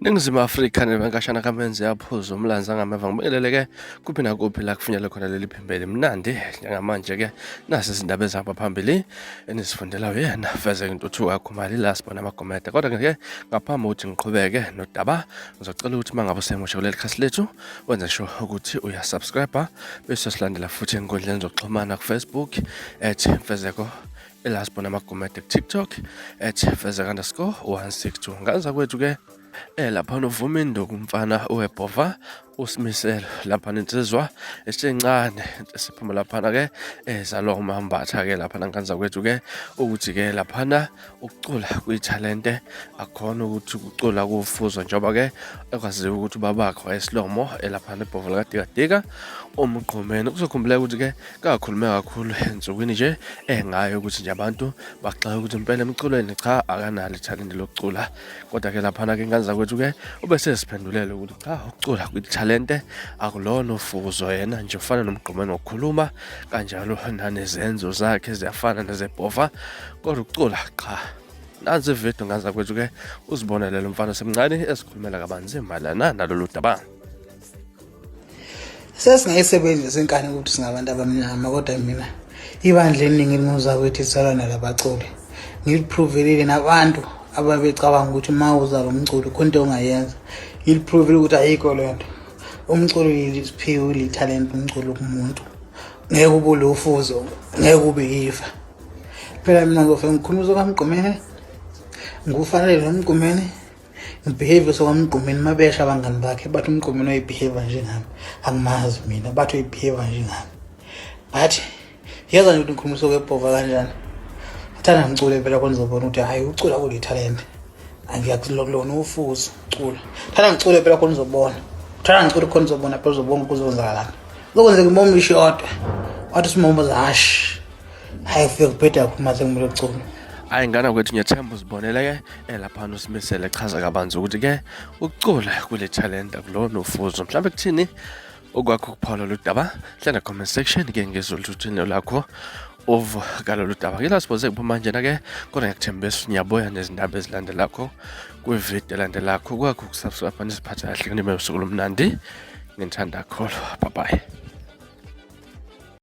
Ningizimu Afrika nebankashana kamenzi yaphuza umlanzi angameva ngibingelele-ke kuphi nakuphi la kufinyela khona leli phembeli mnandi njengamanje-ke nasi izindaba ezihamba phambili enizifundela uyena fezeke intuthuko yakho mali la sibona amagomede kodwa-ke ngaphambi kokuthi ngiqhubeke nodaba ngizocela ukuthi uma ngabe usemusha kuleli khasi lethu wenze sure ukuthi uyasubscribe bese silandela futhi enkundleni zokuxhumana ku-Facebook @fezeko ila sibona amagomede ku-TikTok @fezeka_162 ngaza kwethu-ke lapha novuma induku umfana owebhova usimiselo lapha nensizwa esincane siphuma laphana-ke zalwa umambatha-ke lapha nanganza kwethu-ke ukuthi-ke laphana ukucula kuyithalente akhona ukuthi ukucula kufuzwa njengoba-ke ekwaziyo ukuthi ubabakho wayesilomo laphana ebhovo likadikadika umgqumeni kuzokhumbuleka ukuthi-ke kakhulume kakhulu ensukwini nje ngayo ukuthi nje abantu baxaye ukuthi impela emculweni cha akanalo ithalente lokucula kodwa-ke laphana-ke nganza kwethu-ke ubese siphendulele ukuthi cha ukucula kuyithalente akulona ufuzo yena nje ufana nomgqumeni wokukhuluma kanjalo nanezenzo zakhe ziyafana nezebhova kodwa ukucula cha nansi ividiyo nganza kwethu-ke uzibonele lo mfana semncane esikhulumela kabanzi mayelana nalolu daba. Sesingayisebenzisa inkani ukuthi singabantu abamnyama kodwa mina ibandla eningi lingozakwethu isalwa nalabaculi ngiliprovele nabantu ababecabanga ukuthi uma uzalo umculo khona into ongayenza ngiliprovele ukuthi ayikho lento umculo lisiphiwe litalent umculo kumuntu ngeke ube lofuzo ngeke ube yifa phela mina ngofuna ngikhuluma sokamgqumeni ngufanele nomgqumeni behavior sokamgqumeni mabesha abangani bakhe bathi umgqumeni uyibehave njengami angimazi mina bathi uyibehave njengami bathi yaza nje ngikhuluma sokwebhova kanjani thana ngicule phela konizobona ukuthi hayi ucula kulitalent angiyakulona ufuzo ucula thana ngicule phela konizobona thana ngicule konizobona phela uzobona kuzozakalana lokwenzeka imomo ishotwe wathi simomo zash hayi feel better kuma sengimele ucula Ayingana kwethu ngiyathemba uzibonele-ke laphana usimisele chaza kabanzi ukuthi-ke ukucula kule talent akulona ufuzo mhlawumbe kuthini okwakho kuphawula lolu daba hlala comment section-ke ngezoluthuthini lakho kalolu daba ngila siboze kuphuma manjena-ke kodwa ngiyakuthembisa ngiyabuya nezindaba ezilandelakho kwividiyo elandelakho kwakho ukusubscribe nisiphathe kahle kunime usuku lomnandi ngithanda kakhulu bye bye.